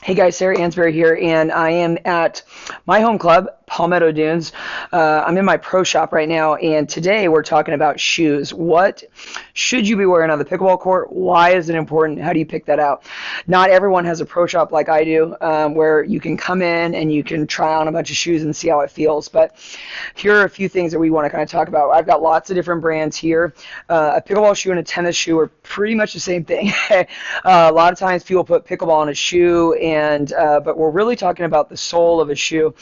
Hey guys, Sarah Ansboury here, and I am at my home club, Palmetto Dunes. I'm in my pro shop right now, and today we're talking about shoes. What should you be wearing on the pickleball court? Why is it important? How do you pick that out? Not everyone has a pro shop like I do, where you can come in and you can try on a bunch of shoes and see how it feels. But here are a few things that we want to kind of talk about. I've got lots of different brands here. A pickleball shoe and a tennis shoe are pretty much the same thing. A lot of times people put pickleball on a shoe, and but we're really talking about the sole of a shoe.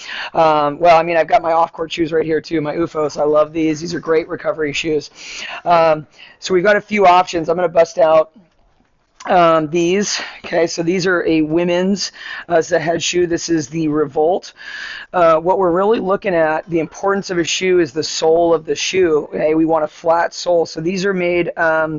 Well, I mean, I've got my off-court shoes right here too, my UFOs. I love these. These are great recovery shoes. So we've got a few options. I'm going to bust out these. Okay, so these are a women's it's a head shoe. This is the Revolt. What we're really looking at, the importance of a shoe is the sole of the shoe. Okay, we want a flat sole. So these are made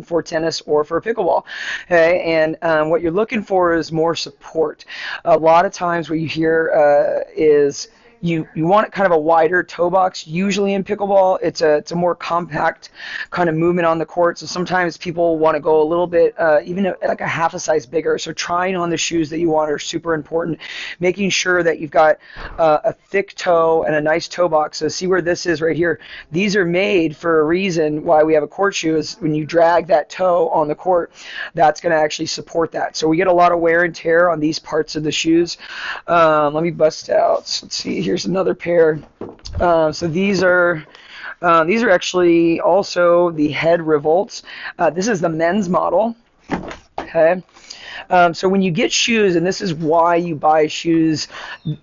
for tennis or for pickleball. Okay, and what you're looking for is more support. A lot of times what you hear is you want kind of a wider toe box. Usually in pickleball, it's a more compact kind of movement on the court. So sometimes people want to go a little bit, even like a half a size bigger. So trying on the shoes that you want are super important. Making sure that you've got a thick toe and a nice toe box. So see where this is right here. These are made for a reason. Why we have a court shoe is when you drag that toe on the court, that's going to actually support that. So we get a lot of wear and tear on these parts of the shoes. Let me bust out. Let's see. Here's another pair. So these are actually also the head Revolts. This is the men's model. Okay. So when you get shoes, and this is why you buy shoes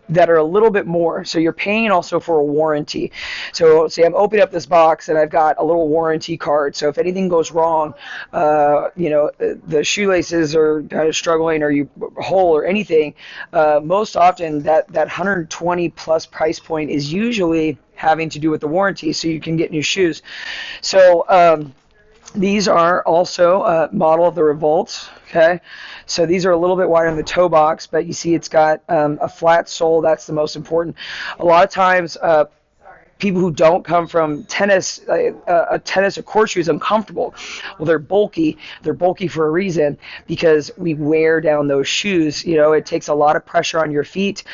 that are a little bit more, so you're paying also for a warranty. So say I'm opening up this box and I've got a little warranty card. So if anything goes wrong, the shoelaces are kind of struggling or you hole or anything, most often that 120 plus price point is usually having to do with the warranty, so you can get new shoes. So these are also a model of the Revolts. Okay, so these are a little bit wider in the toe box, but you see it's got a flat sole. That's the most important. A lot of times, people who don't come from tennis, tennis or court shoes, uncomfortable. Well, they're bulky. They're bulky for a reason, because we wear down those shoes. You know, it takes a lot of pressure on your feet.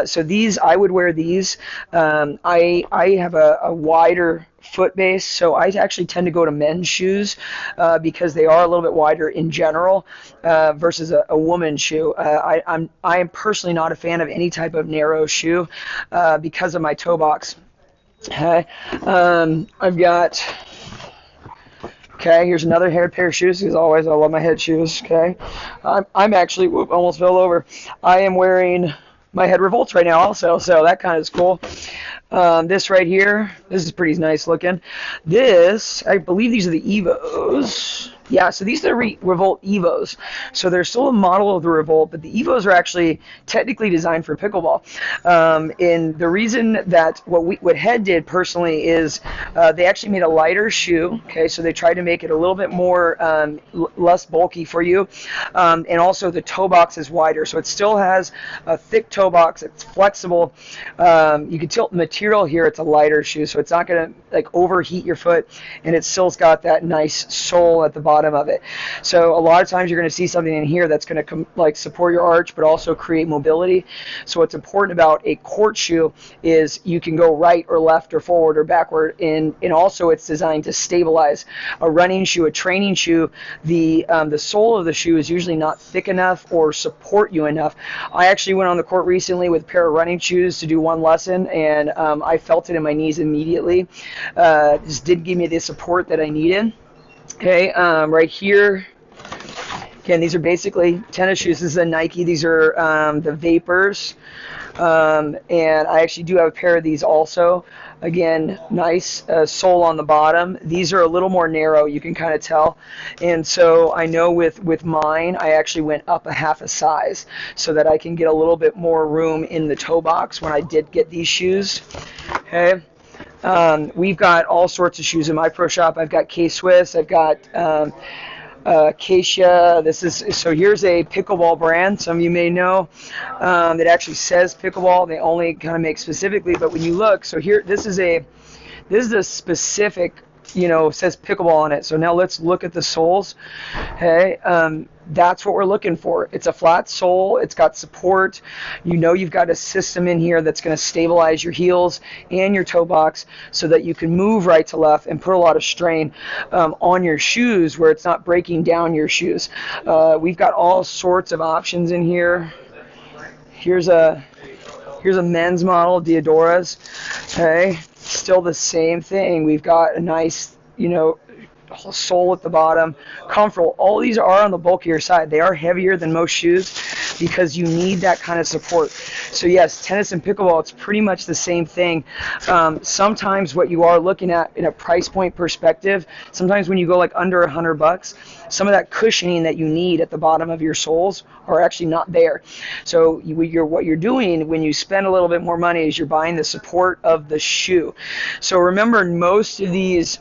So these, I would wear these. I have a wider foot base, so I actually tend to go to men's shoes because they are a little bit wider in general versus a woman's shoe. I am personally not a fan of any type of narrow shoe because of my toe box. Okay, I've got. Okay, here's another head pair of shoes. As always, I love my head shoes. Okay, I'm actually almost fell over. I am wearing my head Revolts right now also, so that kind of is cool. This right here, this is pretty nice looking. This, I believe these are the Evos. Yeah, so these are the Revolt Evos. So they're still a model of the Revolt, but the Evos are actually technically designed for pickleball. And the reason that what Head did personally is they actually made a lighter shoe. Okay, so they tried to make it a little bit more less bulky for you, and also the toe box is wider, so it still has a thick toe box. It's flexible. You can tilt the material here. It's a lighter shoe, so it's not going to like overheat your foot, and it still's got that nice sole at the bottom of it. So a lot of times you're going to see something in here that's going to like support your arch, but also create mobility. So what's important about a court shoe is you can go right or left or forward or backward, and also it's designed to stabilize. A running shoe, a training shoe, the sole of the shoe is usually not thick enough or support you enough. I actually went on the court recently with a pair of running shoes to do one lesson, and I felt it in my knees immediately. Just didn't give me the support that I needed. Okay, right here, again, these are basically tennis shoes. This is a Nike. These are the Vapors, and I actually do have a pair of these also. Again, nice sole on the bottom. These are a little more narrow, you can kind of tell. And so I know with mine, I actually went up a half a size so that I can get a little bit more room in the toe box when I did get these shoes. Okay. We've got all sorts of shoes in my pro shop. I've got K-Swiss. I've got Acacia. Here's a pickleball brand. Some of you may know that actually says pickleball. They only kind of make specifically, but when you look, so here, this is a specific says pickleball on it. So now let's look at the soles. Okay, that's what we're looking for. It's a flat sole. It's got support. You've got a system in here that's going to stabilize your heels and your toe box so that you can move right to left and put a lot of strain on your shoes where it's not breaking down your shoes. We've got all sorts of options in here. Here's a men's model, Diodora's. Okay, still the same thing. We've got a nice, sole at the bottom, comfortable. All these are on the bulkier side. They are heavier than most shoes because you need that kind of support. So yes, tennis and pickleball, it's pretty much the same thing. Sometimes what you are looking at in a price point perspective, sometimes when you go like under $100, some of that cushioning that you need at the bottom of your soles are actually not there. So what you're doing when you spend a little bit more money is you're buying the support of the shoe. So remember, most of these,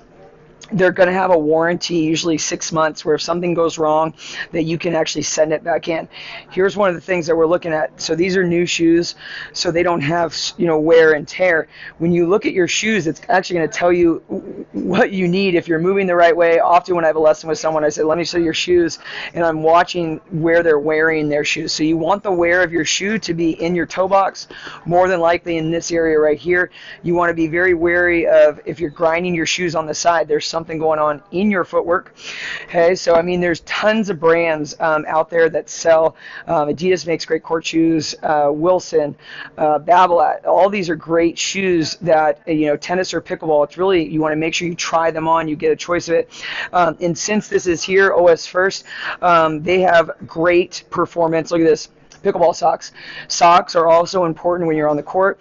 they're going to have a warranty, usually 6 months, where if something goes wrong, that you can actually send it back in. Here's one of the things that we're looking at. So these are new shoes, so they don't have, wear and tear. When you look at your shoes, it's actually going to tell you what you need if you're moving the right way. Often when I have a lesson with someone, I say, let me show your shoes, and I'm watching where they're wearing their shoes. So you want the wear of your shoe to be in your toe box, more than likely in this area right here. You want to be very wary of if you're grinding your shoes on the side, there's something going on in your footwork. Okay, so there's tons of brands out there that sell. Adidas makes great court shoes. Wilson, Babolat, all these are great shoes that tennis or pickleball. It's really, you want to make sure you try them on. You get a choice of it. And since this is here, OS First, they have great performance. Look at this. Pickleball socks. Socks are also important when you're on the court,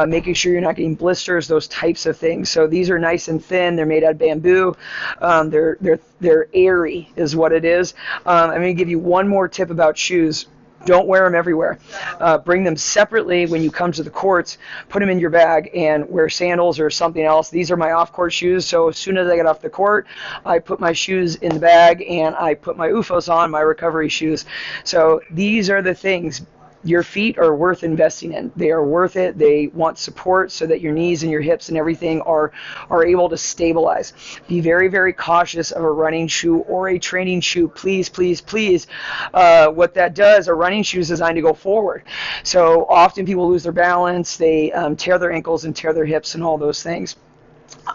making sure you're not getting blisters, those types of things. So these are nice and thin. They're made out of bamboo. They're airy is what it is. I'm going to give you one more tip about shoes. Don't wear them everywhere. Bring them separately when you come to the courts. Put them in your bag and wear sandals or something else. These are my off-court shoes, so as soon as I get off the court, I put my shoes in the bag and I put my UFOs on, my recovery shoes. So these are the things. Your feet are worth investing in. They are worth it. They want support so that your knees and your hips and everything are able to stabilize. Be very, very cautious of a running shoe or a training shoe. Please, please, please. What that does, a running shoe is designed to go forward. So often people lose their balance. They tear their ankles and tear their hips and all those things.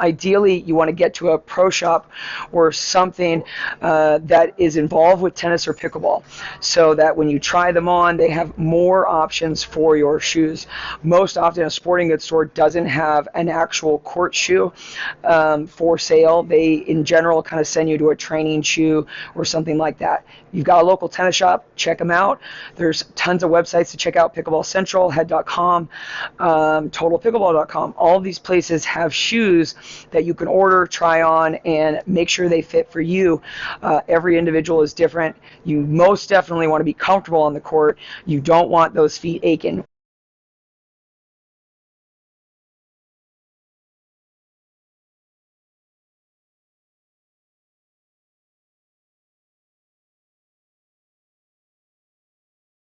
Ideally, you want to get to a pro shop or something that is involved with tennis or pickleball, so that when you try them on, they have more options for your shoes. Most often, a sporting goods store doesn't have an actual court shoe for sale. They, in general, kind of send you to a training shoe or something like that. You've got a local tennis shop, check them out. There's tons of websites to check out, Pickleball Central, Head.com, TotalPickleball.com. All of these places have shoes that you can order, try on, and make sure they fit for you. Every individual is different. You most definitely want to be comfortable on the court. You don't want those feet aching.